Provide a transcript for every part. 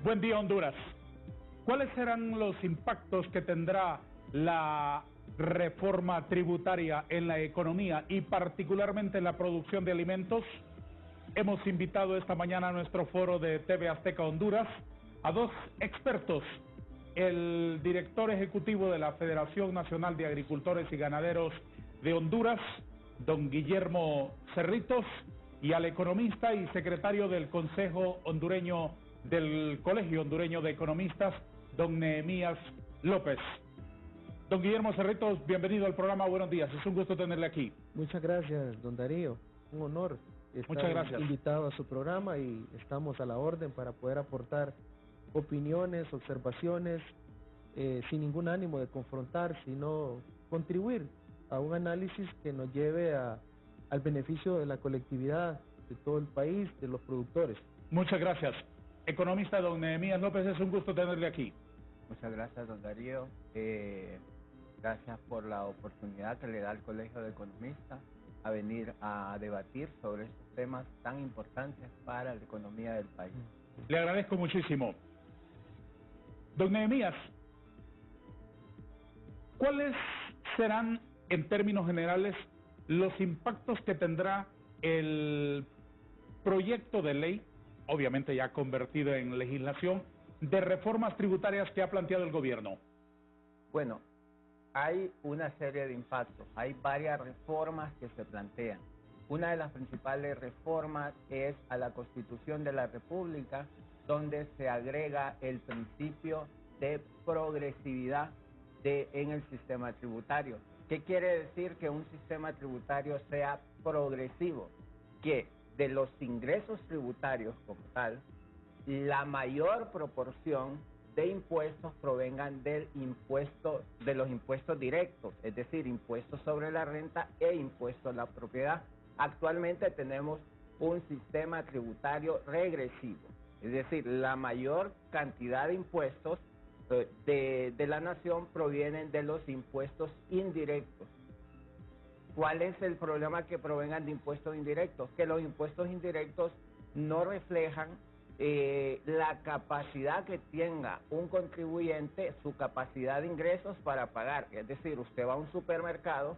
Buen día, Honduras. ¿Cuáles serán los impactos que tendrá la reforma tributaria en la economía y particularmente en la producción de alimentos? Hemos invitado esta mañana a nuestro foro de TV Azteca Honduras a dos expertos, el director ejecutivo de la Federación Nacional de Agricultores y Ganaderos de Honduras, don Guillermo Cerritos, y al economista y secretario del Consejo Hondureño del Colegio Hondureño de Economistas, don Nehemías López. Don Guillermo Cerritos, bienvenido al programa, buenos días, es un gusto tenerle aquí. Muchas gracias, don Darío, un honor estar invitado a su programa y estamos a la orden para poder aportar opiniones, observaciones, sin ningún ánimo de confrontar, sino contribuir a un análisis que nos lleve al beneficio de la colectividad, de todo el país, de los productores. Muchas gracias. Economista don Nehemías López, es un gusto tenerle aquí. Muchas gracias, don Darío. Gracias por la oportunidad que le da el Colegio de Economistas a venir a debatir sobre estos temas tan importantes para la economía del país. Le agradezco muchísimo. Don Nehemías, ¿cuáles serán, en términos generales, los impactos que tendrá el proyecto de ley, obviamente ya convertido en legislación, de reformas tributarias que ha planteado el gobierno? Bueno, hay una serie de impactos, hay varias reformas que se plantean. Una de las principales reformas es a la Constitución de la República, donde se agrega el principio de progresividad en el sistema tributario. ¿Qué quiere decir que un sistema tributario sea progresivo? Que de los ingresos tributarios como tal, la mayor proporción de impuestos provengan de los impuestos directos, es decir, impuestos sobre la renta e impuestos a la propiedad. Actualmente tenemos un sistema tributario regresivo, es decir, la mayor cantidad de impuestos de la nación provienen de los impuestos indirectos. ¿Cuál es el problema que provengan de impuestos indirectos? Que los impuestos indirectos no reflejan la capacidad que tenga un contribuyente, su capacidad de ingresos para pagar. Es decir, usted va a un supermercado,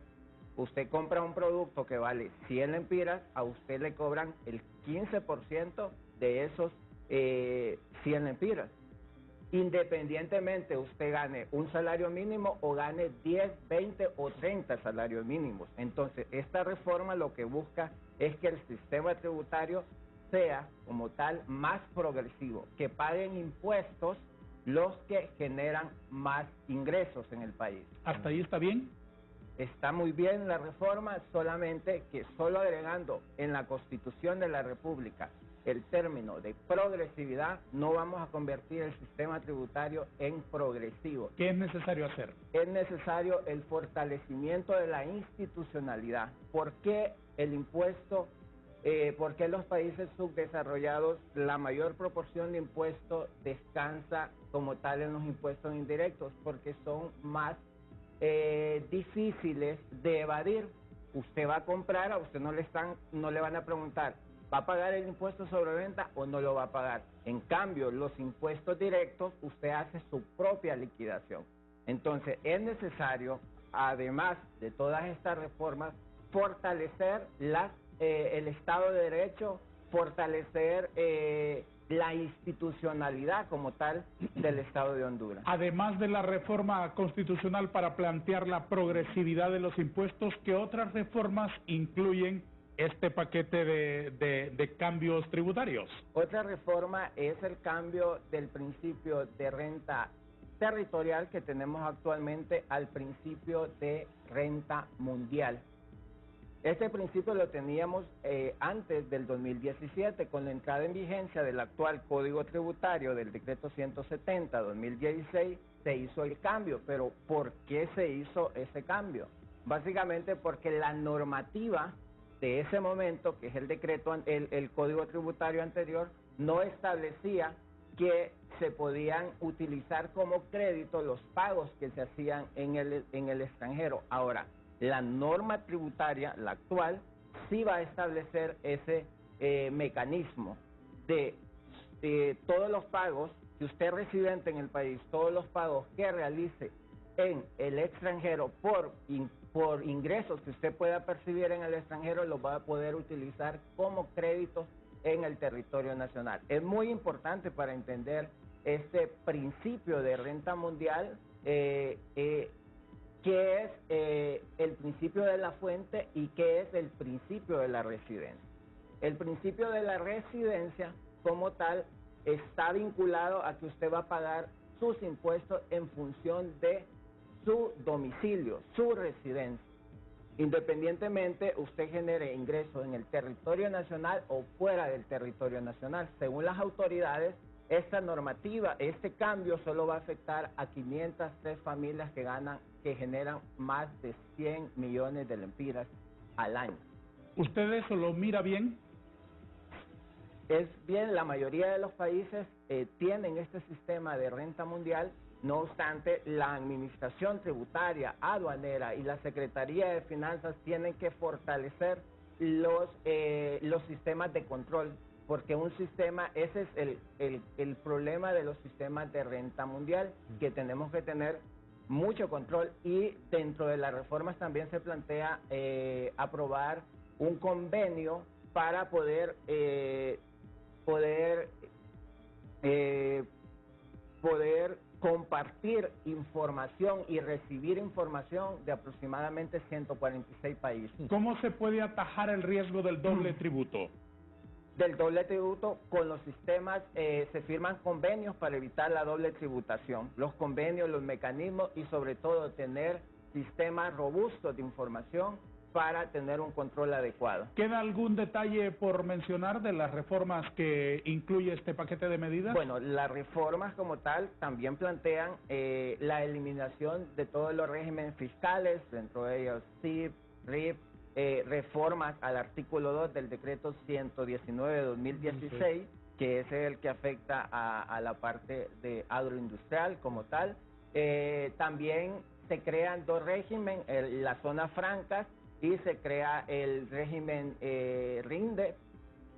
usted compra un producto que vale 100 lempiras, a usted le cobran el 15% de esos 100 lempiras. Independientemente usted gane un salario mínimo o gane 10, 20 o 30 salarios mínimos. Entonces, esta reforma lo que busca es que el sistema tributario sea, como tal, más progresivo, que paguen impuestos los que generan más ingresos en el país. ¿Hasta ahí está bien? Está muy bien la reforma, solamente que solo agregando en la Constitución de la República el término de progresividad, no vamos a convertir el sistema tributario en progresivo. ¿Qué es necesario hacer? Es necesario el fortalecimiento de la institucionalidad. ¿Por qué el impuesto? ¿Por qué los países subdesarrollados la mayor proporción de impuestos descansa como tal en los impuestos indirectos? Porque son más difíciles de evadir. Usted va a comprar, a usted no le van a preguntar, ¿va a pagar el impuesto sobre venta o no lo va a pagar? En cambio, los impuestos directos, usted hace su propia liquidación. Entonces, es necesario, además de todas estas reformas, fortalecer el Estado de Derecho, fortalecer la institucionalidad como tal del Estado de Honduras. Además de la reforma constitucional para plantear la progresividad de los impuestos, ¿qué otras reformas incluyen este paquete de cambios tributarios? Otra reforma es el cambio del principio de renta territorial que tenemos actualmente al principio de renta mundial. Este principio lo teníamos antes del 2017, con la entrada en vigencia del actual Código Tributario del Decreto 170-2016, se hizo el cambio. Pero ¿por qué se hizo ese cambio? Básicamente porque la normativa de ese momento, que es el Código Tributario anterior, no establecía que se podían utilizar como crédito los pagos que se hacían en el extranjero. Ahora, la norma tributaria, la actual, sí va a establecer ese mecanismo de todos los pagos si usted es residente en el país, todos los pagos que realice en el extranjero por ingresos que usted pueda percibir en el extranjero, los va a poder utilizar como créditos en el territorio nacional. Es muy importante para entender este principio de renta mundial, que es el principio de la fuente y que es el principio de la residencia. El principio de la residencia como tal está vinculado a que usted va a pagar sus impuestos en función de su domicilio, su residencia. Independientemente usted genere ingresos en el territorio nacional o fuera del territorio nacional. Según las autoridades, esta normativa, este cambio solo va a afectar a 503 familias que generan más de 100 millones de lempiras al año. ¿Usted eso lo mira bien? Es bien, la mayoría de los países tienen este sistema de renta mundial. No obstante, la administración tributaria, aduanera y la Secretaría de Finanzas tienen que fortalecer los sistemas de control, porque un sistema, ese es el problema de los sistemas de renta mundial, que tenemos que tener mucho control, y dentro de las reformas también se plantea aprobar un convenio para poder compartir información y recibir información de aproximadamente 146 países. ¿Cómo se puede atajar el riesgo del doble tributo? Del doble tributo, con los sistemas se firman convenios para evitar la doble tributación. Los convenios, los mecanismos y sobre todo tener sistemas robustos de información para tener un control adecuado. ¿Queda algún detalle por mencionar de las reformas que incluye este paquete de medidas? Bueno, las reformas como tal también plantean la eliminación de todos los regímenes fiscales, dentro de ellos CIP, RIP, reformas al artículo 2 del decreto 119 de 2016, que es el que afecta a la parte de agroindustrial como tal. También se crean dos regímenes, las zonas francas, y se crea el régimen RINDE,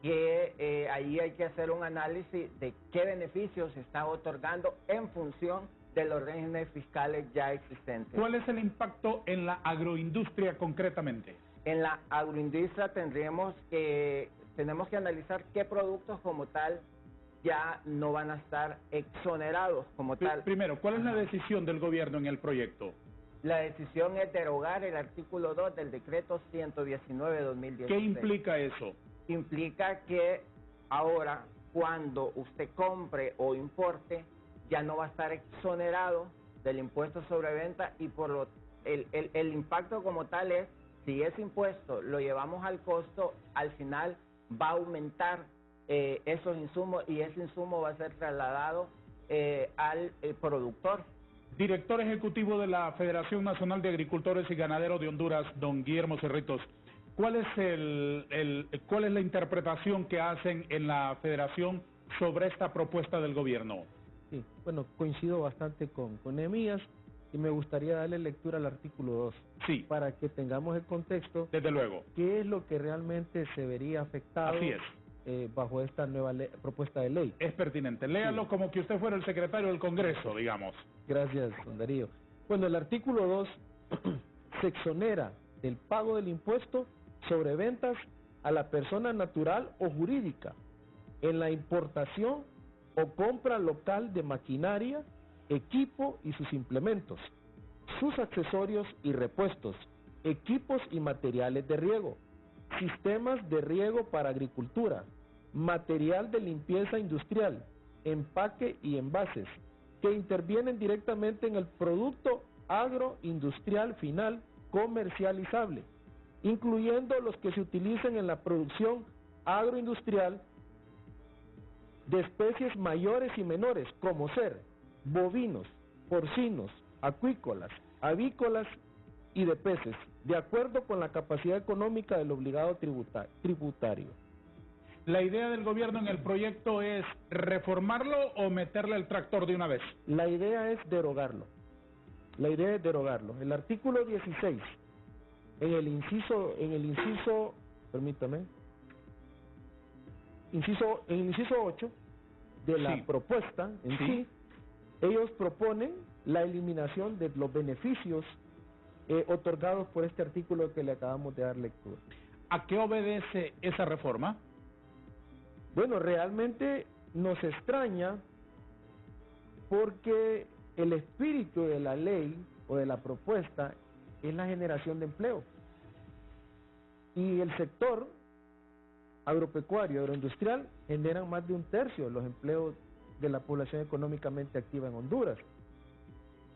que ahí hay que hacer un análisis de qué beneficios se está otorgando en función de los regímenes fiscales ya existentes. ¿Cuál es el impacto en la agroindustria concretamente? En la agroindustria tenemos que analizar qué productos como tal ya no van a estar exonerados como tal. Primero, ¿cuál es la decisión del gobierno en el proyecto? La decisión es derogar el artículo 2 del decreto 119 de 2016. ¿Qué implica eso? Implica que ahora, cuando usted compre o importe, ya no va a estar exonerado del impuesto sobre venta, y por el impacto como tal es, si ese impuesto lo llevamos al costo, al final va a aumentar esos insumos, y ese insumo va a ser trasladado al productor. Director Ejecutivo de la Federación Nacional de Agricultores y Ganaderos de Honduras, don Guillermo Cerritos, ¿cuál es la interpretación que hacen en la Federación sobre esta propuesta del gobierno? Sí, bueno, coincido bastante con Nehemías, y me gustaría darle lectura al artículo 2, sí, para que tengamos el contexto. Desde luego. ¿Qué es lo que realmente se vería afectado? Así es. Bajo esta nueva propuesta de ley? Es pertinente. Léalo, sí, como que usted fuera el secretario del Congreso, digamos. Gracias, don Darío. Bueno, el artículo 2 se exonera del pago del impuesto sobre ventas a la persona natural o jurídica en la importación o compra local de maquinaria, equipo y sus implementos, sus accesorios y repuestos, equipos y materiales de riego, sistemas de riego para agricultura, material de limpieza industrial, empaque y envases, que intervienen directamente en el producto agroindustrial final comercializable, incluyendo los que se utilizan en la producción agroindustrial de especies mayores y menores, como ser bovinos, porcinos, acuícolas, avícolas y de peces, de acuerdo con la capacidad económica del obligado tributario. ¿La idea del gobierno en el proyecto es reformarlo o meterle el tractor de una vez? La idea es derogarlo. El artículo 16, en el inciso, permítame, en el inciso 8, de la propuesta en sí, ellos proponen la eliminación de los beneficios otorgados por este artículo que le acabamos de dar lectura. ¿A qué obedece esa reforma? Bueno, realmente nos extraña porque el espíritu de la ley o de la propuesta es la generación de empleo. Y el sector agropecuario, agroindustrial, generan más de 1/3 de los empleos de la población económicamente activa en Honduras.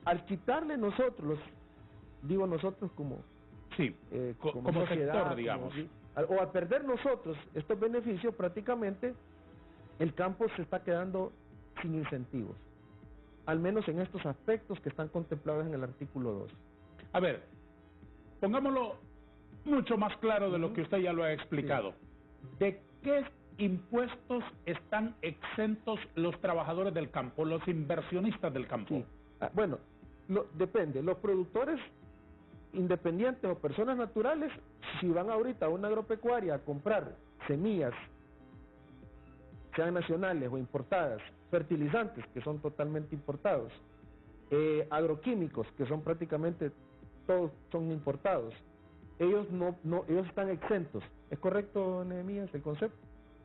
Al quitarle nosotros, digo nosotros como como sociedad, sector, digamos, o al perder nosotros estos beneficios, prácticamente el campo se está quedando sin incentivos, al menos en estos aspectos que están contemplados en el artículo 2. A ver, pongámoslo mucho más claro de lo que usted ya lo ha explicado. ¿De qué impuestos están exentos los trabajadores del campo, los inversionistas del campo? Bueno, depende. Los productores independientes o personas naturales, si van ahorita a una agropecuaria a comprar semillas, sean nacionales o importadas, fertilizantes, que son totalmente importados, agroquímicos, que son prácticamente todos son importados, ellos ellos están exentos. ¿Es correcto, Nehemías, el concepto?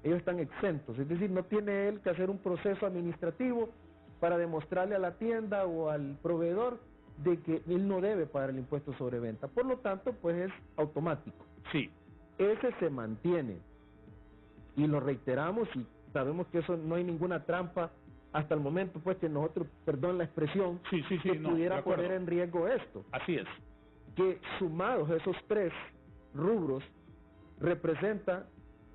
Ellos están exentos, es decir, no tiene él que hacer un proceso administrativo para demostrarle a la tienda o al proveedor de que él no debe pagar el impuesto sobre venta. Por lo tanto, pues es automático. Sí. Ese se mantiene. Y lo reiteramos y sabemos que eso no hay ninguna trampa hasta el momento, pues que nosotros, perdón la expresión, que pudiera poner en riesgo esto. Así es. Que sumados esos 3 rubros representa,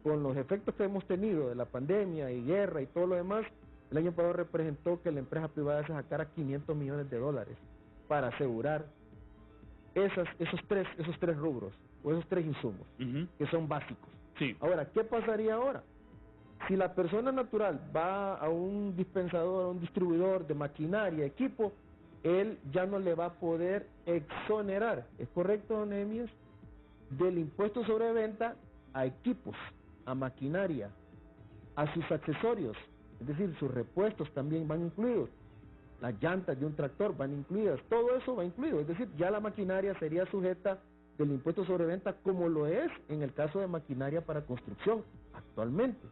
con los efectos que hemos tenido de la pandemia y guerra y todo lo demás, el año pasado representó que la empresa privada se sacara $500 millones para asegurar esos tres rubros o esos 3 insumos que son básicos. Ahora, ¿qué pasaría ahora? Si la persona natural va a un dispensador, a un distribuidor de maquinaria, equipo, él ya no le va a poder exonerar, ¿es correcto, Nehemías?, del impuesto sobre venta a equipos, a maquinaria, a sus accesorios, es decir, sus repuestos también van incluidos, las llantas de un tractor van incluidas, todo eso va incluido, es decir, ya la maquinaria sería sujeta del impuesto sobre venta como lo es en el caso de maquinaria para construcción actualmente.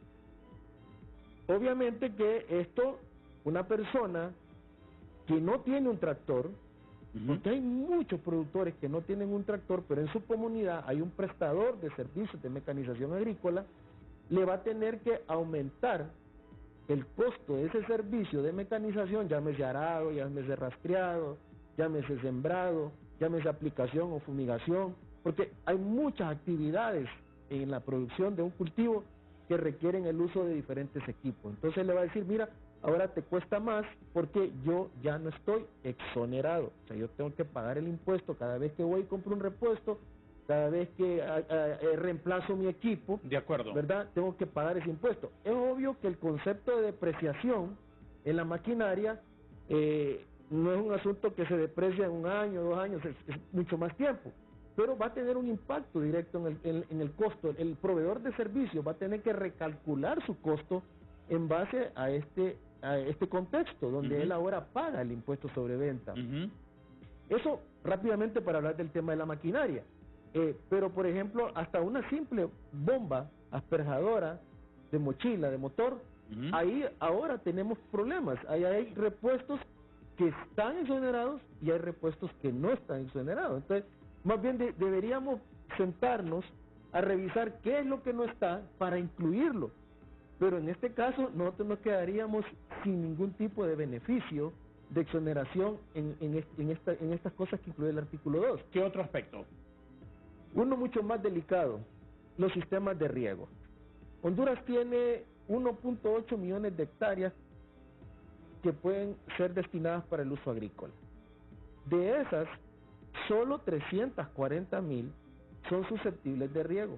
Obviamente que esto, una persona que no tiene un tractor, porque hay muchos productores que no tienen un tractor, pero en su comunidad hay un prestador de servicios de mecanización agrícola, le va a tener que aumentar el costo de ese servicio de mecanización, llámese arado, llámese rastreado, llámese sembrado, llámese aplicación o fumigación, porque hay muchas actividades en la producción de un cultivo que requieren el uso de diferentes equipos. Entonces le va a decir, mira, ahora te cuesta más porque yo ya no estoy exonerado. O sea, yo tengo que pagar el impuesto cada vez que voy y compro un repuesto, cada vez que reemplazo mi equipo. De acuerdo. ¿Verdad? Tengo que pagar ese impuesto. Es obvio que el concepto de depreciación en la maquinaria no es un asunto que se deprecia en 1 año, 2 años, es mucho más tiempo. Pero va a tener un impacto directo en el costo. El proveedor de servicios va a tener que recalcular su costo en base a este contexto, donde él ahora paga el impuesto sobre venta. Eso rápidamente para hablar del tema de la maquinaria. Pero, por ejemplo, hasta una simple bomba asperjadora de mochila, de motor, ahí ahora tenemos problemas. Ahí hay repuestos que están exonerados y hay repuestos que no están exonerados. Entonces, más bien deberíamos sentarnos a revisar qué es lo que no está para incluirlo. Pero en este caso nosotros nos quedaríamos sin ningún tipo de beneficio de exoneración en estas cosas que incluye el artículo 2. ¿Qué otro aspecto? Uno mucho más delicado, los sistemas de riego. Honduras tiene 1.8 millones de hectáreas que pueden ser destinadas para el uso agrícola. De esas, solo 340,000 son susceptibles de riego.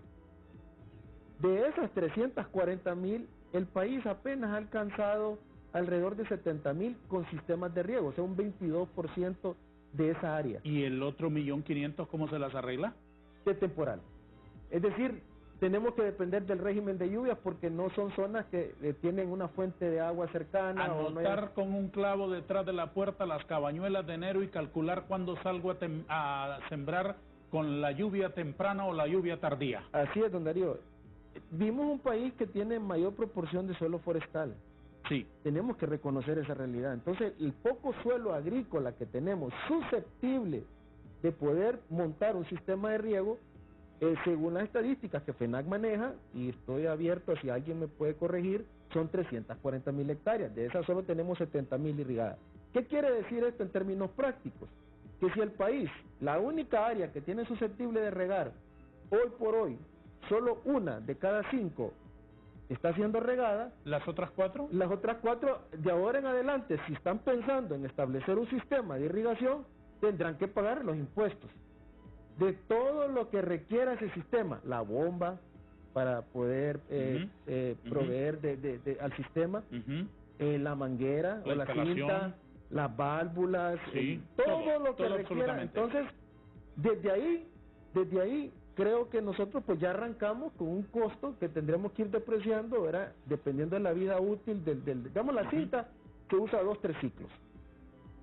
De esas 340,000, el país apenas ha alcanzado alrededor de 70,000 con sistemas de riego, o sea, un 22% de esa área. ¿Y el otro 1.500.000 cómo se las arregla? De temporal. Es decir, tenemos que depender del régimen de lluvias porque no son zonas que tienen una fuente de agua cercana. Anotar con un clavo detrás de la puerta las cabañuelas de enero y calcular cuándo salgo a sembrar con la lluvia temprana o la lluvia tardía. Así es, don Darío. Vimos un país que tiene mayor proporción de suelo forestal. Sí. Tenemos que reconocer esa realidad. Entonces, el poco suelo agrícola que tenemos susceptible de poder montar un sistema de riego, según las estadísticas que FENAC maneja, y estoy abierto a si alguien me puede corregir, son 340.000 hectáreas. De esas solo tenemos 70.000 irrigadas. ¿Qué quiere decir esto en términos prácticos? Que si el país, la única área que tiene susceptible de regar, hoy por hoy, solo una de cada 5 está siendo regada. ¿Las otras 4? Las otras 4, de ahora en adelante, si están pensando en establecer un sistema de irrigación, tendrán que pagar los impuestos de todo lo que requiera ese sistema, la bomba para poder proveer al sistema, la manguera o la cinta, las válvulas, sí, todo lo que requiera. Entonces, desde ahí creo que nosotros pues ya arrancamos con un costo que tendremos que ir depreciando, ¿verdad? Dependiendo de la vida útil digamos, la cinta que usa 2-3 ciclos.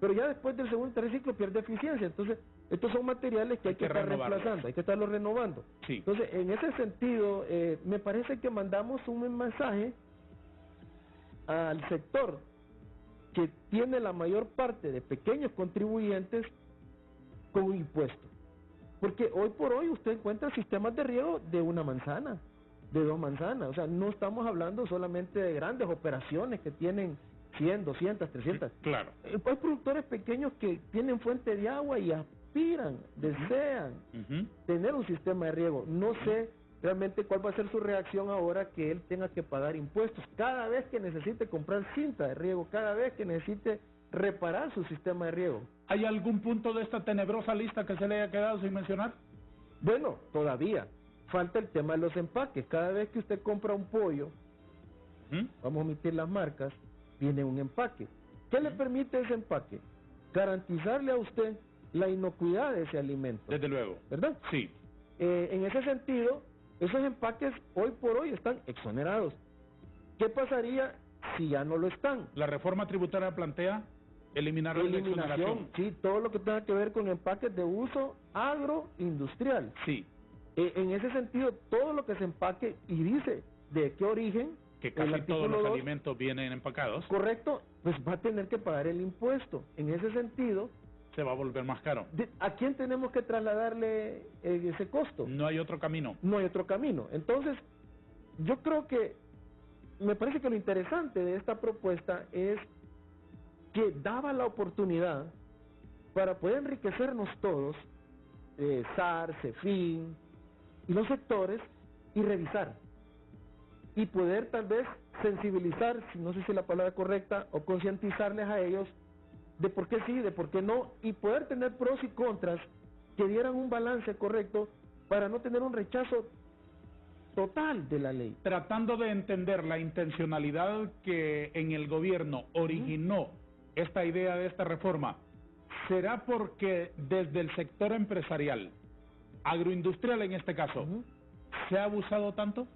Pero ya después del segundo y tercer ciclo pierde eficiencia. Entonces, estos son materiales que hay que estar reemplazando, hay que estarlos renovando. Sí. Entonces, en ese sentido, me parece que mandamos un mensaje al sector que tiene la mayor parte de pequeños contribuyentes con un impuesto. Porque hoy por hoy usted encuentra sistemas de riego de una manzana, de 2 manzanas. O sea, no estamos hablando solamente de grandes operaciones que tienen 100, 200, 300. Claro. Hay productores pequeños que tienen fuente de agua y aspiran, desean tener un sistema de riego. No sé realmente cuál va a ser su reacción ahora que él tenga que pagar impuestos cada vez que necesite comprar cinta de riego, cada vez que necesite reparar su sistema de riego. ¿Hay algún punto de esta tenebrosa lista que se le haya quedado sin mencionar? Bueno, todavía falta el tema de los empaques. Cada vez que usted compra un pollo, vamos a omitir las marcas, viene un empaque. ¿Qué le permite ese empaque? Garantizarle a usted la inocuidad de ese alimento. Desde luego. ¿Verdad? Sí. En ese sentido, esos empaques hoy por hoy están exonerados. ¿Qué pasaría si ya no lo están? La reforma tributaria plantea eliminar la exoneración. Sí, todo lo que tenga que ver con empaques de uso agroindustrial. Sí. En ese sentido, todo lo que se empaque y dice de qué origen, que casi todos los alimentos vienen empacados. Correcto, pues va a tener que pagar el impuesto. En ese sentido, se va a volver más caro. ¿A quién tenemos que trasladarle ese costo? No hay otro camino. No hay otro camino. Entonces, yo creo que, me parece que lo interesante de esta propuesta es que daba la oportunidad para poder enriquecernos todos, SAR, CEFIN y los sectores, y revisar. Y poder tal vez sensibilizar, no sé si la palabra correcta, o concientizarles a ellos de por qué sí, de por qué no, y poder tener pros y contras que dieran un balance correcto para no tener un rechazo total de la ley. Tratando de entender la intencionalidad que en el gobierno originó esta idea de esta reforma, ¿será porque desde el sector empresarial, agroindustrial en este caso, se ha abusado tanto?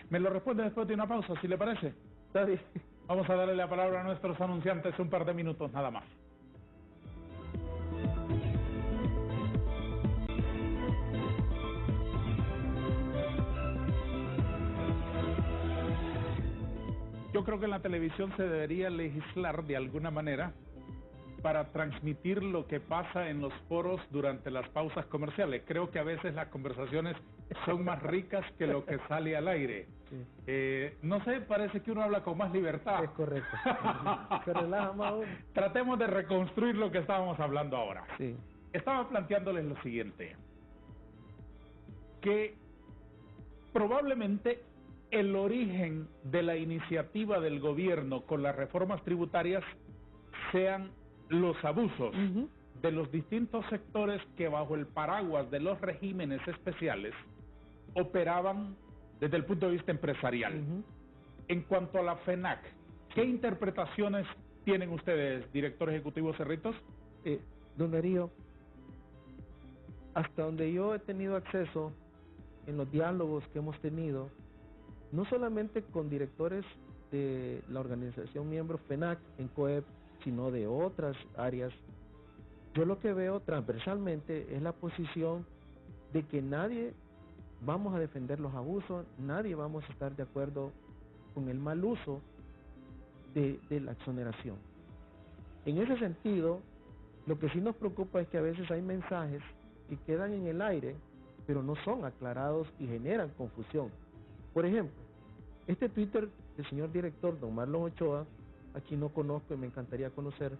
Me lo responde después de una pausa, si le parece. Está bien. Vamos a darle la palabra a nuestros anunciantes un par de minutos nada más. Yo creo que en la televisión se debería legislar de alguna manera para transmitir lo que pasa en los foros durante las pausas comerciales. Creo que a veces las conversaciones son más ricas que lo que sale al aire. Sí. No sé, parece que uno habla con más libertad. Es correcto. Se relaja más uno. Tratemos de reconstruir lo que estábamos hablando ahora. Sí. Estaba planteándoles lo siguiente, que probablemente el origen de la iniciativa del gobierno con las reformas tributarias sean los abusos de los distintos sectores que bajo el paraguas de los regímenes especiales operaban desde el punto de vista empresarial. En cuanto a la FENAC, ¿qué interpretaciones tienen ustedes, director ejecutivo Cerritos? Don Darío, hasta donde yo he tenido acceso en los diálogos que hemos tenido, no solamente con directores de la organización miembro FENAC en COEP, sino de otras áreas, yo lo que veo transversalmente es la posición de que nadie vamos a defender los abusos, nadie vamos a estar de acuerdo con el mal uso de la exoneración. En ese sentido, lo que sí nos preocupa es que a veces hay mensajes que quedan en el aire, pero no son aclarados y generan confusión. Por ejemplo, este Twitter del señor director, don Marlon Ochoa, aquí no conozco y me encantaría conocer,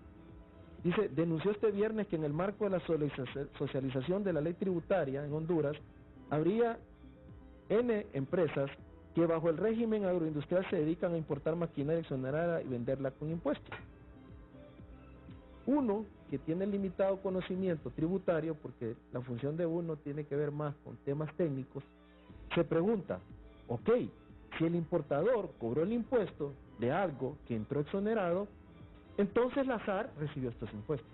dice, denunció este viernes que en el marco de la socialización de la ley tributaria en Honduras, habría N empresas que bajo el régimen agroindustrial se dedican a importar maquinaria exonerada y venderla con impuestos. Uno que tiene limitado conocimiento tributario, porque la función de uno tiene que ver más con temas técnicos, se pregunta, ok, si el importador cobró el impuesto de algo que entró exonerado, entonces la SAR recibió estos impuestos.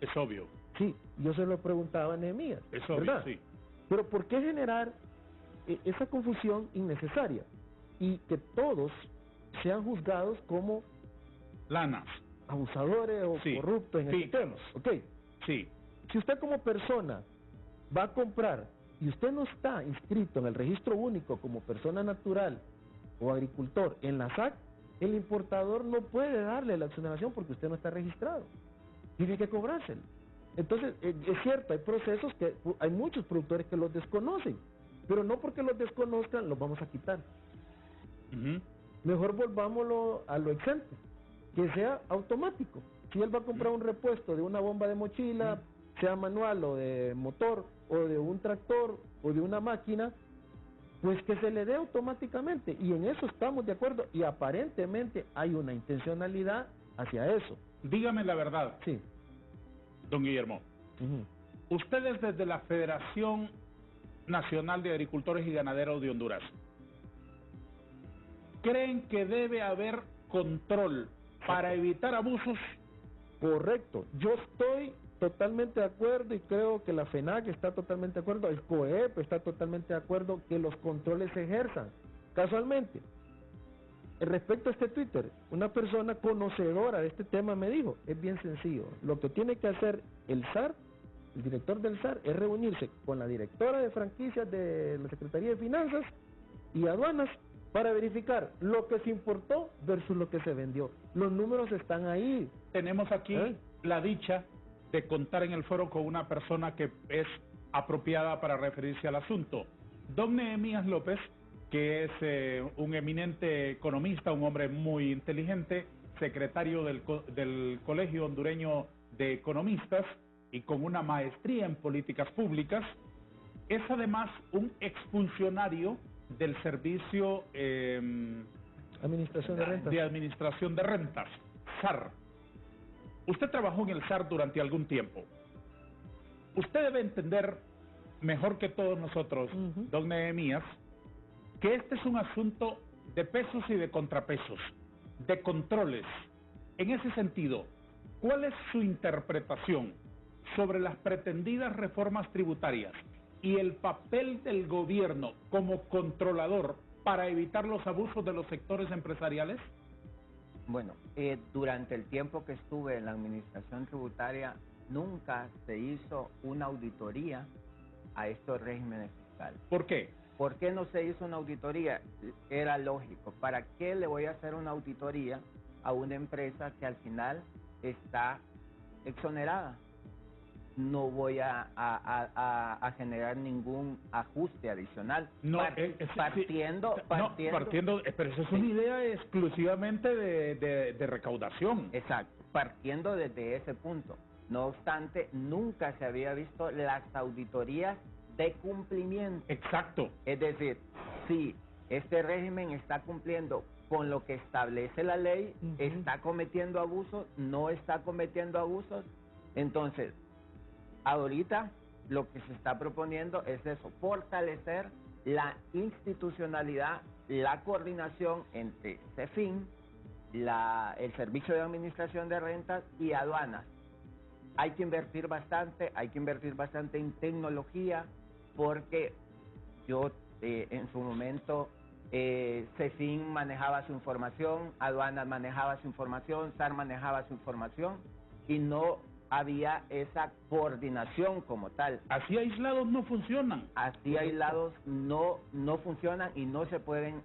Es obvio. Sí, yo se lo preguntaba a Nehemías. Es obvio, ¿verdad? Sí. Pero ¿por qué generar esa confusión innecesaria y que todos sean juzgados como lanas, abusadores o corruptos en este tema? Okay. Sí. Si usted como persona va a comprar y usted no está inscrito en el registro único como persona natural o agricultor en la SAC, el importador no puede darle la exoneración porque usted no está registrado. Tiene que cobrárselo. Entonces, es cierto, hay procesos que hay muchos productores que los desconocen, pero no porque los desconozcan los vamos a quitar. Mejor volvámoslo a lo exento, que sea automático. Si él va a comprar un repuesto de una bomba de mochila, sea manual o de motor, o de un tractor, o de una máquina, pues que se le dé automáticamente, y en eso estamos de acuerdo, y aparentemente hay una intencionalidad hacia eso. Dígame la verdad. Sí. Don Guillermo, ustedes desde la Federación Nacional de Agricultores y Ganaderos de Honduras, ¿creen que debe haber control para evitar abusos? Correcto, yo estoy totalmente de acuerdo y creo que la FENAC está totalmente de acuerdo, el COEP está totalmente de acuerdo que los controles se ejerzan. Casualmente, respecto a este Twitter, una persona conocedora de este tema me dijo, es bien sencillo, lo que tiene que hacer el SAR, el director del SAR, es reunirse con la directora de franquicias de la Secretaría de Finanzas y Aduanas para verificar lo que se importó versus lo que se vendió. Los números están ahí. Tenemos aquí la dicha de contar en el foro con una persona que es apropiada para referirse al asunto. Don Nehemías López, que es un eminente economista, un hombre muy inteligente, secretario del Colegio Hondureño de Economistas y con una maestría en políticas públicas, es además un exfuncionario del Servicio Administración de Rentas, SAR. Usted trabajó en el SAR durante algún tiempo. Usted debe entender, mejor que todos nosotros, don Nehemías, que este es un asunto de pesos y de contrapesos, de controles. En ese sentido, ¿cuál es su interpretación sobre las pretendidas reformas tributarias y el papel del gobierno como controlador para evitar los abusos de los sectores empresariales? Bueno, durante el tiempo que estuve en la administración tributaria, nunca se hizo una auditoría a estos regímenes fiscales. ¿Por qué? ¿Por qué no se hizo una auditoría? Era lógico. ¿Para qué le voy a hacer una auditoría a una empresa que al final está exonerada? No voy a generar ningún ajuste adicional. No, pero eso es una idea exclusivamente de recaudación. Exacto, partiendo desde ese punto. No obstante, nunca se había visto las auditorías de cumplimiento. Exacto. Es decir, si este régimen está cumpliendo con lo que establece la ley, está cometiendo abusos, no está cometiendo abusos, entonces ahorita lo que se está proponiendo es eso, fortalecer la institucionalidad, la coordinación entre CEFIN, el Servicio de Administración de Rentas y Aduanas. Hay que invertir bastante en tecnología, porque Yo en su momento, CEFIN manejaba su información, Aduanas manejaba su información, SAR manejaba su información y no había esa coordinación como tal. Así aislados no funcionan. Así aislados no funcionan y no se pueden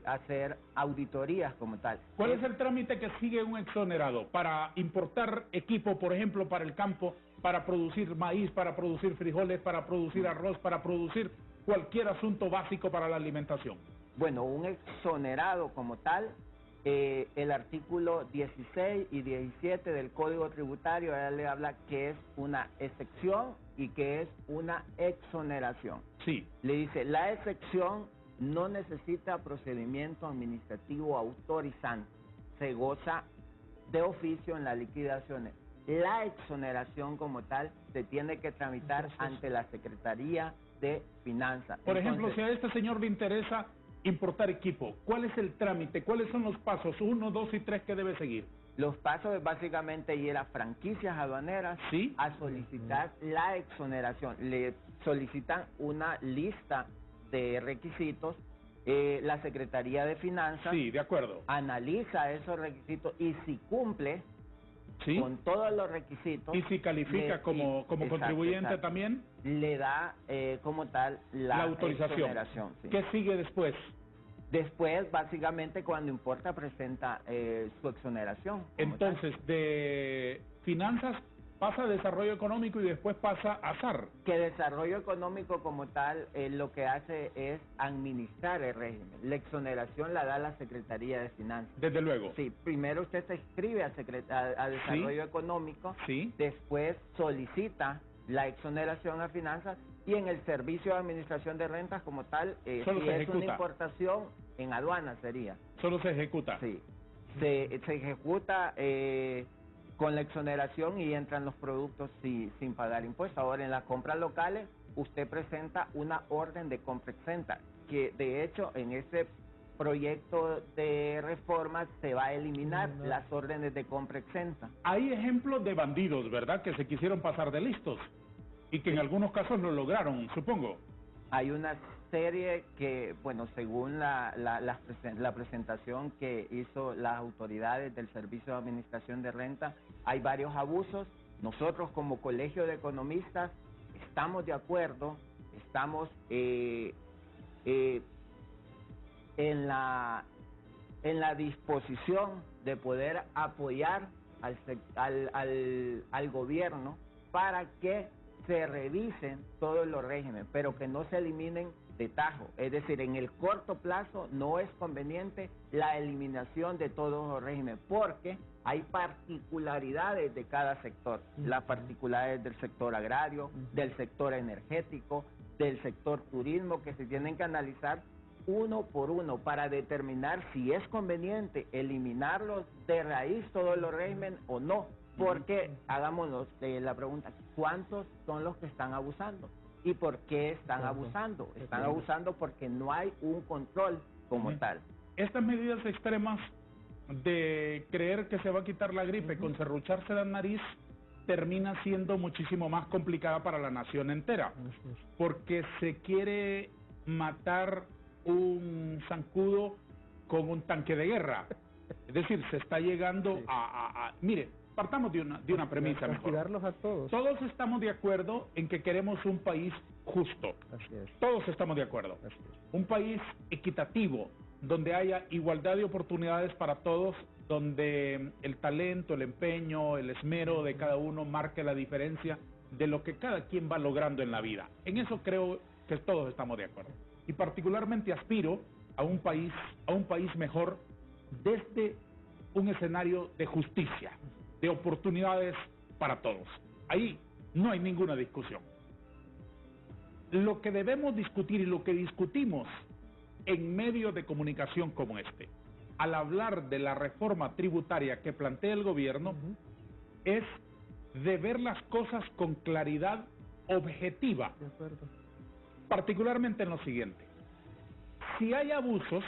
hacer auditorías como tal. ¿Cuál es el trámite que sigue un exonerado para importar equipo, por ejemplo, para el campo, para producir maíz, para producir frijoles, para producir arroz, para producir cualquier asunto básico para la alimentación? Bueno, un exonerado como tal, el artículo 16 y 17 del Código Tributario le habla que es una excepción y que es una exoneración. Sí. Le dice, la excepción no necesita procedimiento administrativo autorizante, se goza de oficio en las liquidaciones. La exoneración como tal se tiene que tramitar ante la Secretaría de Finanzas. Por ejemplo, si a este señor le interesa importar equipo, ¿cuál es el trámite? ¿Cuáles son los pasos 1, 2 y 3 que debe seguir? Los pasos es básicamente ir a franquicias aduaneras, ¿sí?, a solicitar la exoneración. Le solicitan una lista de requisitos, la Secretaría de Finanzas, sí, de acuerdo, analiza esos requisitos y si cumple, ¿sí?, con todos los requisitos, y si califica como contribuyente también, le da como tal la autorización. Exoneración, sí. ¿Qué sigue después? Después, básicamente, cuando importa, presenta su exoneración. Entonces, de finanzas pasa a desarrollo económico y después pasa a SAR. Que desarrollo económico como tal lo que hace es administrar el régimen. La exoneración la da la Secretaría de Finanzas. Desde luego. Sí, primero usted se inscribe a desarrollo económico, sí, después solicita la exoneración a finanzas y en el servicio de administración de rentas como tal, si es una importación, en aduanas sería. Solo se ejecuta. Sí, se ejecuta con la exoneración y entran los productos sin pagar impuestos. Ahora, en las compras locales, usted presenta una orden de compra exenta, que de hecho en ese proyecto de reforma se va a eliminar las órdenes de compra exenta. Hay ejemplos de bandidos, ¿verdad?, que se quisieron pasar de listos y que en algunos casos lo lograron, supongo. Hay una serie que, bueno, según la presentación que hizo las autoridades del Servicio de Administración de Renta, hay varios abusos. Nosotros como Colegio de Economistas estamos de acuerdo, estamos en la disposición de poder apoyar al gobierno para que se revisen todos los regímenes, pero que no se eliminen de tajo. Es decir, en el corto plazo no es conveniente la eliminación de todos los regímenes, porque hay particularidades de cada sector, las particularidades del sector agrario, del sector energético, del sector turismo, que se tienen que analizar uno por uno para determinar si es conveniente eliminarlos de raíz todos los regímenes o no. Porque, hagámonos la pregunta, ¿cuántos son los que están abusando? ¿Y por qué están abusando? Están abusando porque no hay un control como tal. Estas medidas extremas de creer que se va a quitar la gripe con serrucharse la nariz termina siendo muchísimo más complicada para la nación entera, porque se quiere matar un zancudo con un tanque de guerra. Es decir, se está llegando mire, partamos de una premisa mejor. A todos. Todos estamos de acuerdo en que queremos un país justo. Así es. Todos estamos de acuerdo. Así es. Un país equitativo, donde haya igualdad de oportunidades para todos, donde el talento, el empeño, el esmero de cada uno marque la diferencia de lo que cada quien va logrando en la vida. En eso creo que todos estamos de acuerdo. Y particularmente aspiro a un país mejor desde un escenario de justicia, de oportunidades para todos. Ahí no hay ninguna discusión. Lo que debemos discutir y lo que discutimos en medios de comunicación como este, al hablar de la reforma tributaria que plantea el gobierno, es de ver las cosas con claridad objetiva. De acuerdo. Particularmente en lo siguiente: si hay abusos,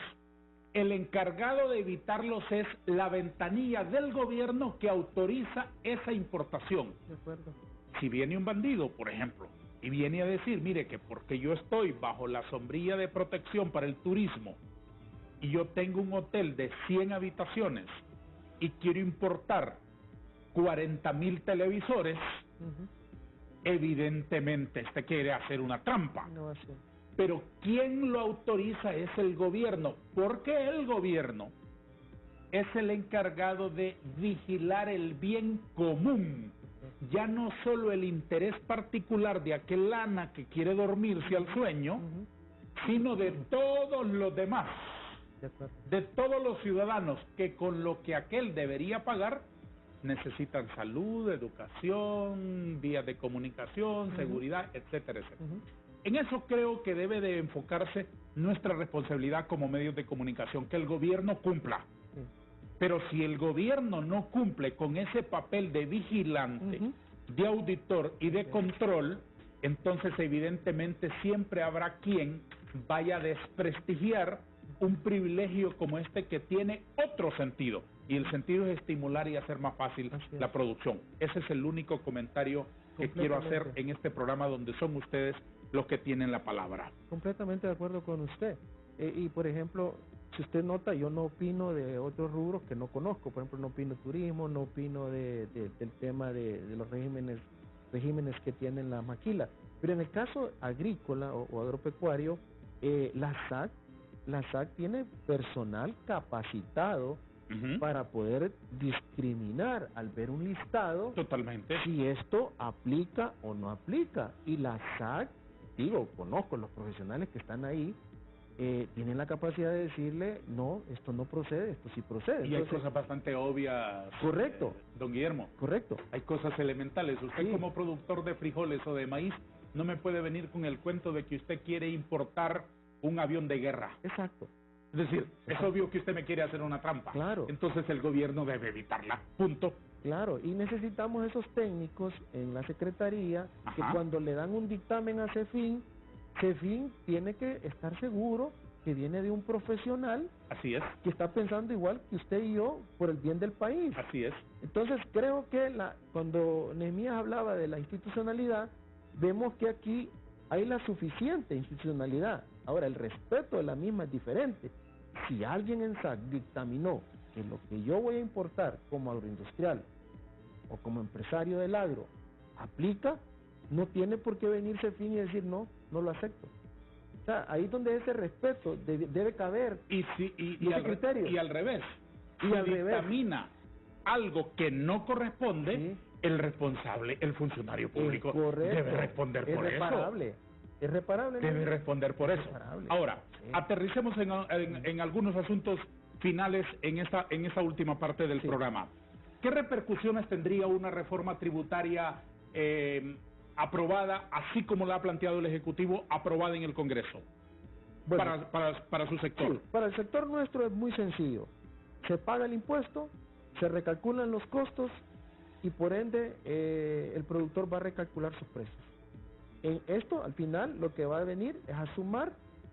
el encargado de evitarlos es la ventanilla del gobierno que autoriza esa importación. De acuerdo. Si viene un bandido, por ejemplo, y viene a decir, mire, que porque yo estoy bajo la sombrilla de protección para el turismo y yo tengo un hotel de 100 habitaciones y quiero importar 40,000 televisores, evidentemente este quiere hacer una trampa. Pero ¿quién lo autoriza? Es el gobierno, porque el gobierno es el encargado de vigilar el bien común, ya no solo el interés particular de aquel lana que quiere dormirse al sueño, sino de todos los demás, de todos los ciudadanos que con lo que aquel debería pagar necesitan salud, educación, vías de comunicación, seguridad, etcétera, etcétera. En eso creo que debe de enfocarse nuestra responsabilidad como medios de comunicación, que el gobierno cumpla. Pero si el gobierno no cumple con ese papel de vigilante, de auditor y de control, entonces evidentemente siempre habrá quien vaya a desprestigiar un privilegio como este que tiene otro sentido, y el sentido es estimular y hacer más fácil la producción. Ese es el único comentario que quiero hacer en este programa, donde son ustedes los que tienen la palabra. Completamente de acuerdo con usted. Y por ejemplo, si usted nota, yo no opino de otros rubros que no conozco. Por ejemplo, no opino de turismo, no opino del tema de los regímenes que tienen la maquila. Pero en el caso agrícola o agropecuario, la SAC tiene personal capacitado para poder discriminar al ver un listado. Totalmente. Si esto aplica o no aplica. Y la SAC, conozco los profesionales que están ahí, tienen la capacidad de decirle, no, esto no procede, esto sí procede. Y entonces, hay cosas bastante obvias. Correcto. Don Guillermo. Correcto. Hay cosas elementales. Usted como productor de frijoles o de maíz no me puede venir con el cuento de que usted quiere importar un avión de guerra. Exacto. Es decir, es obvio que usted me quiere hacer una trampa. Claro. Entonces el gobierno debe evitarla. Punto. Claro, y necesitamos esos técnicos en la Secretaría que cuando le dan un dictamen a CEFIN tiene que estar seguro que viene de un profesional. Así es. Que está pensando igual que usted y yo por el bien del país. Así es. Entonces creo que cuando Nehemías hablaba de la institucionalidad, vemos que aquí hay la suficiente institucionalidad. Ahora, el respeto de la misma es diferente. Si alguien en SAC dictaminó que lo que yo voy a importar como agroindustrial o como empresario del agro aplica, no tiene por qué venirse CEFIN y decir no lo acepto. O sea, ahí es donde ese respeto debe caber. Y criterio. Y al revés. Y si al dictamina algo que no el responsable, el funcionario público, debe responder por eso. Es reparable. Debe responder por eso. Ahora, aterricemos en algunos asuntos finales en esta última parte del programa. ¿Qué repercusiones tendría una reforma tributaria aprobada, así como la ha planteado el Ejecutivo, aprobada en el Congreso? Bueno, para su sector. Sí, para el sector nuestro es muy sencillo. Se paga el impuesto, se recalculan los costos y por ende el productor va a recalcular sus precios. En esto, al final, lo que va a venir es a sumar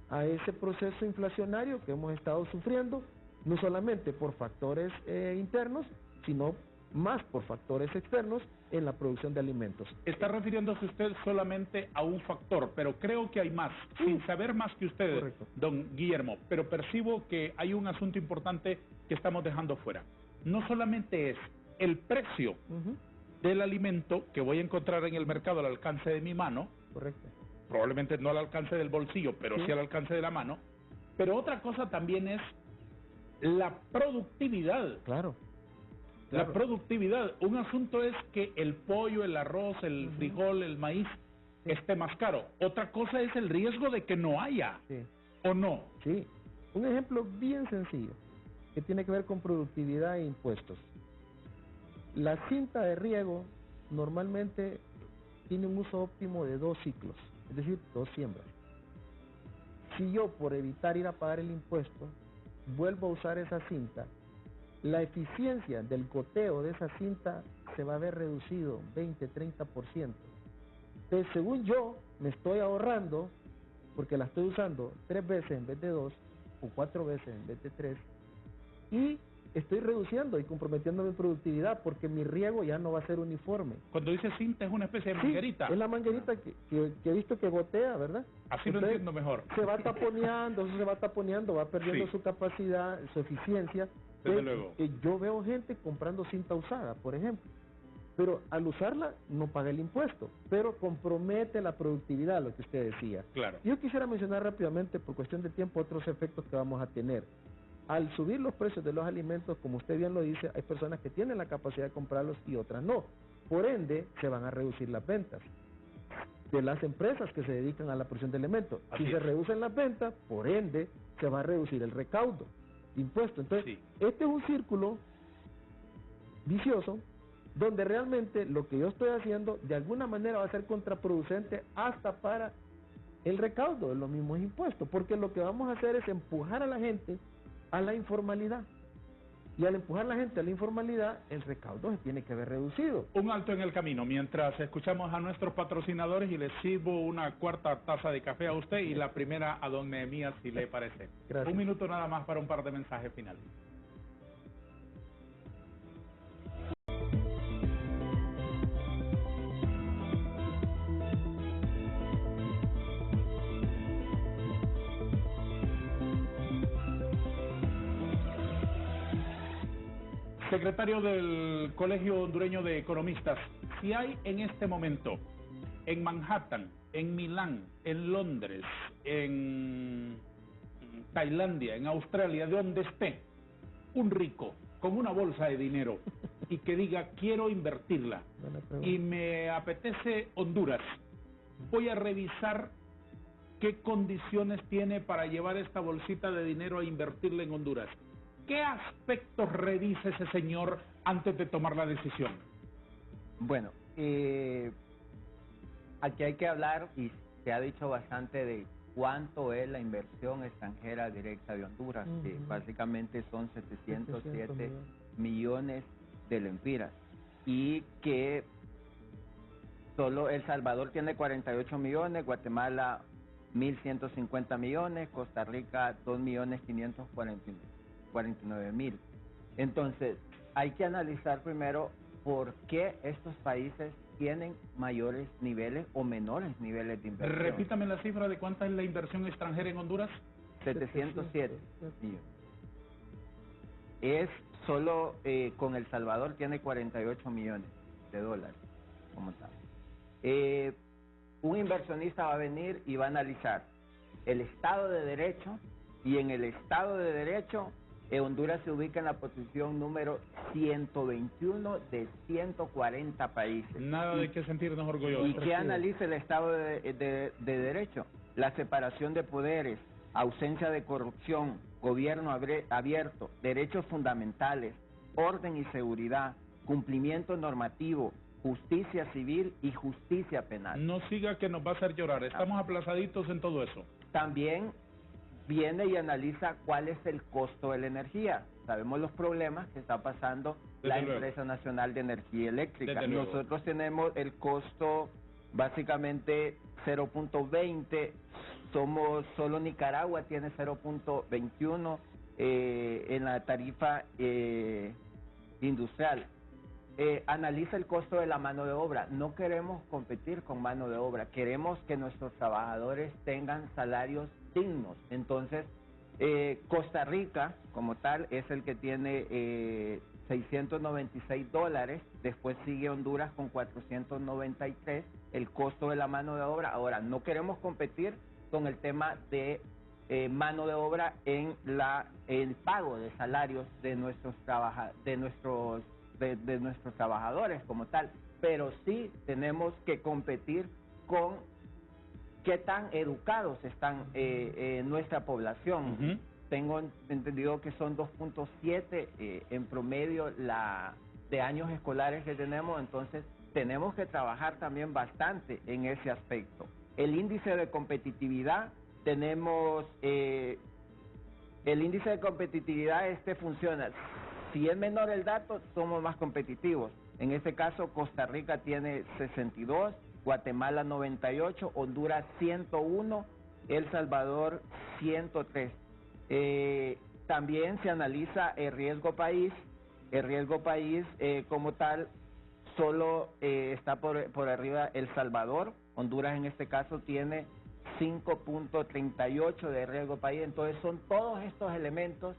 a ese proceso inflacionario que hemos estado sufriendo, no solamente por factores internos, sino más por factores externos en la producción de alimentos. Está refiriéndose usted solamente a un factor, pero creo que hay más, sin saber más que usted, correcto, don Guillermo, pero percibo que hay un asunto importante que estamos dejando fuera. No solamente es el precio del alimento que voy a encontrar en el mercado al alcance de mi mano, correcto, probablemente no al alcance del bolsillo, pero sí al alcance de la mano, pero otra cosa también es la productividad. Claro. La productividad. Un asunto es que el pollo, el arroz, el frijol, el maíz esté más caro. Otra cosa es el riesgo de que no haya. ¿O no? Sí. Un ejemplo bien sencillo que tiene que ver con productividad e impuestos. La cinta de riego normalmente tiene un uso óptimo de 2 ciclos, es decir, 2 siembras. Si yo, por evitar ir a pagar el impuesto, vuelvo a usar esa cinta, la eficiencia del goteo de esa cinta se va a ver reducido 20-30%. Entonces, según yo, me estoy ahorrando, porque la estoy usando 3 veces en vez de 2, o 4 veces en vez de 3, y estoy reduciendo y comprometiendo mi productividad porque mi riego ya no va a ser uniforme. Cuando dice cinta es una especie de manguerita. Es la manguerita que he visto que gotea, ¿verdad? Así lo entiendo mejor. Se va taponeando, va perdiendo su capacidad, su eficiencia. Desde luego. Yo veo gente comprando cinta usada, por ejemplo, pero al usarla no paga el impuesto, pero compromete la productividad, lo que usted decía. Claro. Yo quisiera mencionar rápidamente, por cuestión de tiempo, otros efectos que vamos a tener. Al subir los precios de los alimentos, como usted bien lo dice, hay personas que tienen la capacidad de comprarlos y otras no. Por ende, se van a reducir las ventas de las empresas que se dedican a la producción de alimentos. Si se reducen las ventas, por ende, se va a reducir el recaudo de impuestos. Entonces, este es un círculo vicioso donde realmente lo que yo estoy haciendo de alguna manera va a ser contraproducente hasta para el recaudo de los mismos impuestos, porque lo que vamos a hacer es empujar a la gente a la informalidad. Y al empujar a la gente a la informalidad, el recaudo se tiene que ver reducido. Un alto en el camino, mientras escuchamos a nuestros patrocinadores y les sirvo una cuarta taza de café a usted y la primera a don Nehemías, si le parece. Gracias. Un minuto nada más para un par de mensajes finales. Secretario del Colegio Hondureño de Economistas, si hay en este momento en Manhattan, en Milán, en Londres, en Tailandia, en Australia, de donde esté, un rico con una bolsa de dinero y que diga quiero invertirla y me apetece Honduras, voy a revisar qué condiciones tiene para llevar esta bolsita de dinero a invertirla en Honduras. ¿Qué aspectos revisa ese señor antes de tomar la decisión? Bueno, aquí hay que hablar, y se ha dicho bastante, de cuánto es la inversión extranjera directa de Honduras, que básicamente son 707 millones de lempiras, y que solo El Salvador tiene 48 millones, Guatemala 1.150 millones, Costa Rica 2.549.000. Entonces, hay que analizar primero por qué estos países tienen mayores niveles o menores niveles de inversión. Repítame la cifra de cuánta es la inversión extranjera en Honduras. 707 millones. Es solo con El Salvador tiene 48 millones de dólares como tal. Un inversionista va a venir y va a analizar el Estado de Derecho, y en el Estado de Derecho Honduras se ubica en la posición número 121 de 140 países. Nada de qué sentirnos orgullosos. ¿Y qué analiza el Estado de Derecho? La separación de poderes, ausencia de corrupción, gobierno abierto, derechos fundamentales, orden y seguridad, cumplimiento normativo, justicia civil y justicia penal. No siga que nos va a hacer llorar, estamos aplazaditos en todo eso. También viene y analiza cuál es el costo de la energía. Sabemos los problemas que está pasando la Empresa Nacional de Energía Eléctrica. Nosotros tenemos el costo básicamente 0.20, solo Nicaragua tiene 0.21 en la tarifa industrial. Analiza el costo de la mano de obra. No queremos competir con mano de obra, queremos que nuestros trabajadores tengan salarios dignos. Entonces, Costa Rica, como tal, es el que tiene 696 dólares, después sigue Honduras con 493, el costo de la mano de obra. Ahora, no queremos competir con el tema de mano de obra en el pago de salarios de nuestros trabajadores como tal, pero sí tenemos que competir con qué tan educados están nuestra población. Tengo entendido que son 2.7 en promedio de años escolares que tenemos, entonces tenemos que trabajar también bastante en ese aspecto. El índice de competitividad, tenemos el índice de competitividad funciona. Si es menor el dato, somos más competitivos. En este caso, Costa Rica tiene 62, Guatemala 98, Honduras 101, El Salvador 103. también se analiza el riesgo país. El riesgo país como tal solo está por arriba El Salvador. Honduras en este caso tiene 5.38 de riesgo país. Entonces son todos estos elementos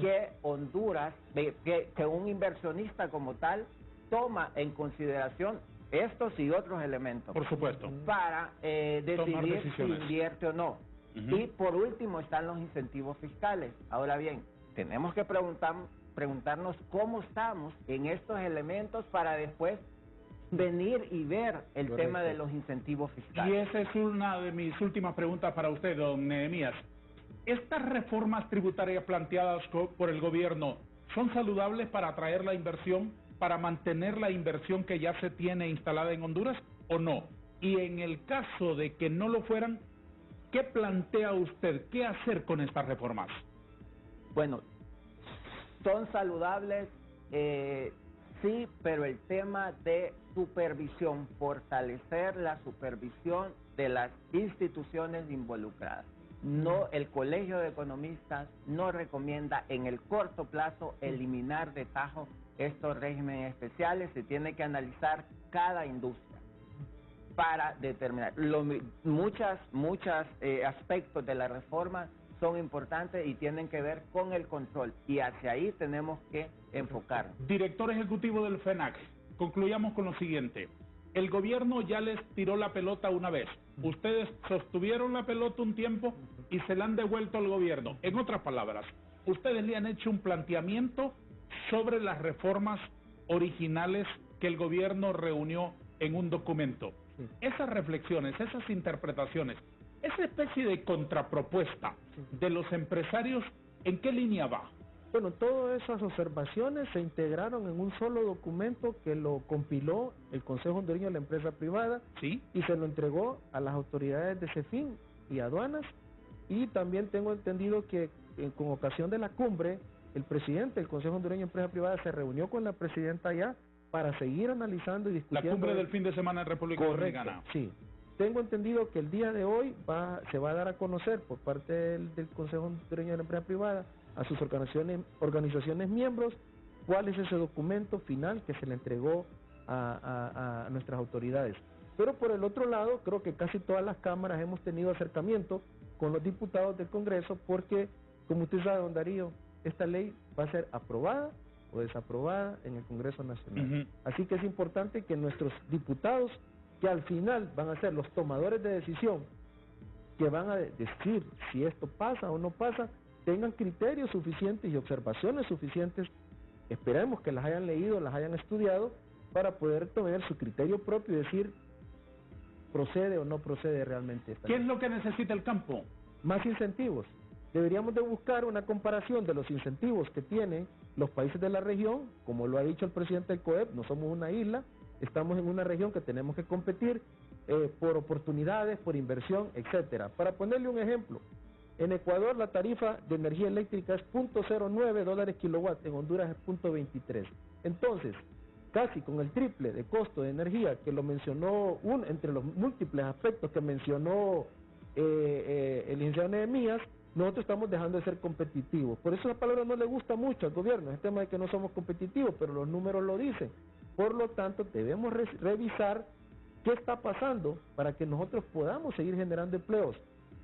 que Honduras, que un inversionista como tal toma en consideración estos y otros elementos. Por supuesto. Para decidir si invierte o no. Y por último están los incentivos fiscales. Ahora bien, tenemos que preguntarnos cómo estamos en estos elementos para después venir y ver el tema de los incentivos fiscales. Y esa es una de mis últimas preguntas para usted, don Nehemías. ¿Estas reformas tributarias planteadas por el gobierno son saludables para atraer la inversión, para mantener la inversión que ya se tiene instalada en Honduras o no? Y en el caso de que no lo fueran, ¿qué plantea usted? ¿Qué hacer con estas reformas? Bueno, son saludables, sí, pero el tema de supervisión, fortalecer la supervisión de las instituciones involucradas. No, el Colegio de Economistas no recomienda en el corto plazo eliminar de tajo estos regímenes especiales. Se tiene que analizar cada industria para determinar. Muchos aspectos de la reforma son importantes y tienen que ver con el control, y hacia ahí tenemos que enfocarnos. Director ejecutivo del FENAC, concluyamos con lo siguiente. El gobierno ya les tiró la pelota una vez. Ustedes sostuvieron la pelota un tiempo y se la han devuelto al gobierno. En otras palabras, ustedes le han hecho un planteamiento sobre las reformas originales que el gobierno reunió en un documento. Esas reflexiones, esas interpretaciones, esa especie de contrapropuesta de los empresarios, ¿en qué línea va? Bueno, todas esas observaciones se integraron en un solo documento que lo compiló el Consejo Hondureño de la Empresa Privada. ¿Sí? Y se lo entregó a las autoridades de CEFIN y aduanas. Y también tengo entendido que con ocasión de la cumbre, el presidente del Consejo Hondureño de Empresa Privada se reunió con la presidenta allá para seguir analizando y discutiendo. La cumbre del fin de semana en República Dominicana. Sí. Tengo entendido que el día de hoy se va a dar a conocer por parte del Consejo Hondureño de la Empresa Privada a sus organizaciones miembros cuál es ese documento final que se le entregó a nuestras autoridades. Pero por el otro lado, creo que casi todas las cámaras hemos tenido acercamiento con los diputados del Congreso porque, como usted sabe, don Darío, esta ley va a ser aprobada o desaprobada en el Congreso Nacional. Así que es importante que nuestros diputados, que al final van a ser los tomadores de decisión, que van a decir si esto pasa o no pasa, tengan criterios suficientes y observaciones suficientes, esperemos que las hayan leído, las hayan estudiado, para poder tener su criterio propio y decir procede o no procede realmente esta ley. ¿Qué es lo que necesita el campo? Más incentivos. Deberíamos de buscar una comparación de los incentivos que tienen los países de la región, como lo ha dicho el presidente del COEP, no somos una isla, estamos en una región que tenemos que competir por oportunidades, por inversión, etcétera. Para ponerle un ejemplo, en Ecuador la tarifa de energía eléctrica es $0.09 kilowatt, en Honduras es $0.23. Entonces, casi con el triple de costo de energía que lo mencionó, entre los múltiples aspectos que mencionó el licenciado Nehemías, nosotros estamos dejando de ser competitivos. Por eso esa palabra no le gusta mucho al gobierno, es el tema de que no somos competitivos, pero los números lo dicen. Por lo tanto, debemos revisar qué está pasando para que nosotros podamos seguir generando empleos.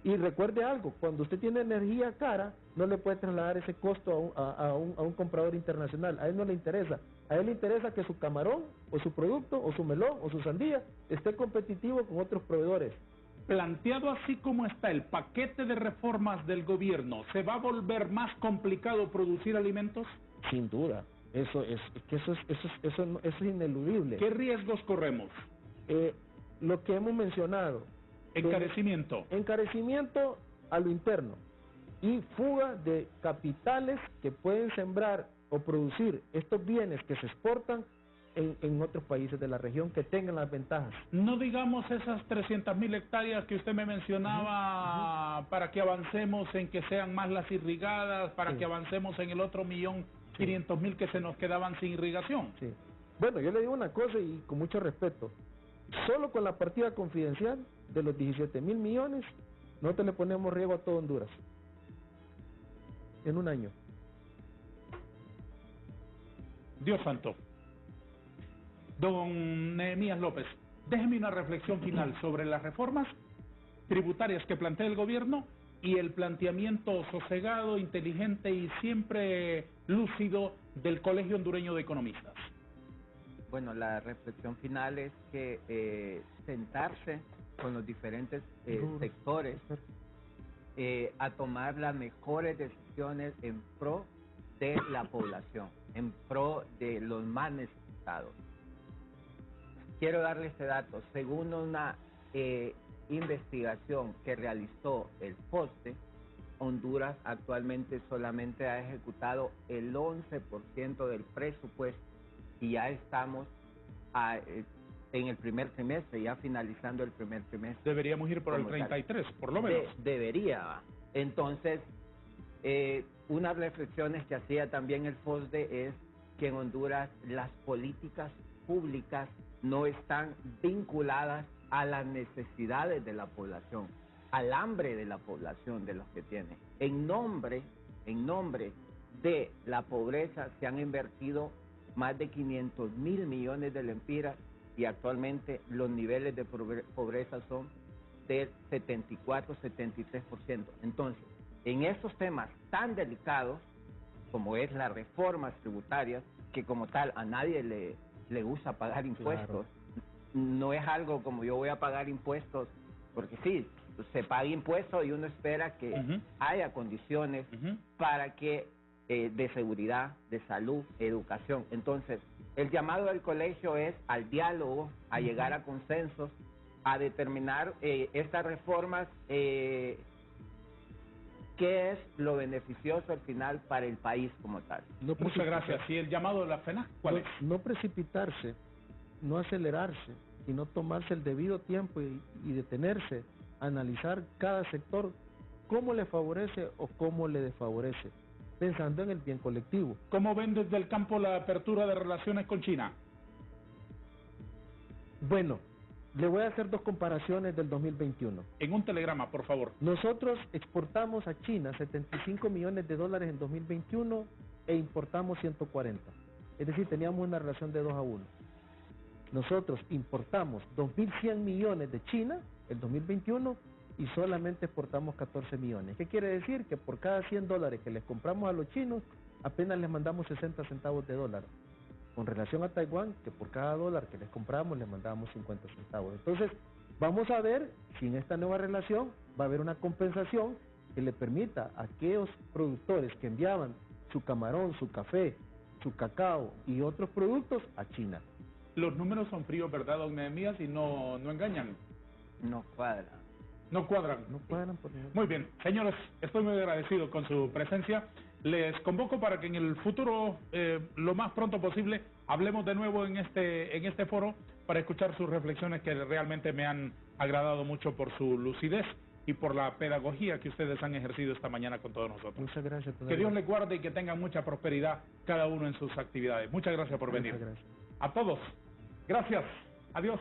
Y recuerde algo, cuando usted tiene energía cara, no le puede trasladar ese costo a un comprador internacional. A él no le interesa. A él le interesa que su camarón, o su producto, o su melón, o su sandía, esté competitivo con otros proveedores. Planteado así como está el paquete de reformas del gobierno, ¿se va a volver más complicado producir alimentos? Sin duda. Eso es ineludible. ¿Qué riesgos corremos? Lo que hemos mencionado. Encarecimiento. Encarecimiento a lo interno y fuga de capitales que pueden sembrar o producir estos bienes que se exportan en otros países de la región que tengan las ventajas. No digamos esas 300.000 hectáreas que usted me mencionaba para que avancemos en que sean más las irrigadas, para que avancemos en el otro 1.500.000 que se nos quedaban sin irrigación. Sí. Bueno, yo le digo una cosa y con mucho respeto. Solo con la partida confidencial de los 17.000 millones, nosotros le ponemos riego a todo Honduras en un año. Dios santo. Don Nehemías López, déjeme una reflexión final sobre las reformas tributarias que plantea el gobierno y el planteamiento sosegado, inteligente y siempre lúcido del Colegio Hondureño de Economistas. Bueno, la reflexión final es que sentarse con los diferentes sectores a tomar las mejores decisiones en pro de la población, en pro de los más necesitados. Quiero darle este dato. Según una investigación que realizó el FOSDE, Honduras actualmente solamente ha ejecutado el 11% del presupuesto y ya estamos en el primer trimestre, ya finalizando el primer trimestre. Deberíamos ir por el 33, por lo menos. Debería. Entonces, unas reflexiones que hacía también el FOSDE es que en Honduras las políticas públicas no están vinculadas a las necesidades de la población, al hambre de la población, de los que tiene. En nombre de la pobreza se han invertido más de 500.000 millones de lempiras y actualmente los niveles de pobreza son del 74-73%. Entonces, en estos temas tan delicados como es las reformas tributarias, que como tal a nadie le gusta pagar impuestos, no es algo como yo voy a pagar impuestos, porque sí, se paga impuestos y uno espera que haya condiciones para que de seguridad, de salud, educación. Entonces, el llamado del colegio es al diálogo, a llegar a consensos, a determinar estas reformas, qué es lo beneficioso al final para el país como tal. Muchas gracias. ¿Y el llamado de la FENAC cuál es? No precipitarse, no acelerarse, sino tomarse el debido tiempo y detenerse, analizar cada sector, cómo le favorece o cómo le desfavorece, pensando en el bien colectivo. ¿Cómo ven desde el campo la apertura de relaciones con China? Bueno, le voy a hacer dos comparaciones del 2021. En un telegrama, por favor. Nosotros exportamos a China 75 millones de dólares en 2021 e importamos 140. Es decir, teníamos una relación de 2-1. Nosotros importamos 2.100 millones de China el 2021 y solamente exportamos 14 millones. ¿Qué quiere decir? Que por cada 100 dólares que les compramos a los chinos, apenas les mandamos 60 centavos de dólar. Con relación a Taiwán, que por cada dólar que les compramos, les mandamos 50 centavos. Entonces, vamos a ver si en esta nueva relación va a haber una compensación que le permita a aquellos productores que enviaban su camarón, su café, su cacao y otros productos a China. Los números son fríos, ¿verdad, don Nehemías? Y no engañan. No cuadran. No cuadran. No cuadran por nada. Muy bien, señores, estoy muy agradecido con su presencia. Les convoco para que en el futuro, lo más pronto posible, hablemos de nuevo en este foro para escuchar sus reflexiones que realmente me han agradado mucho por su lucidez y por la pedagogía que ustedes han ejercido esta mañana con todos nosotros. Muchas gracias. Que Dios les guarde y que tengan mucha prosperidad cada uno en sus actividades. Muchas gracias por venir. Muchas gracias. A todos, gracias. Adiós.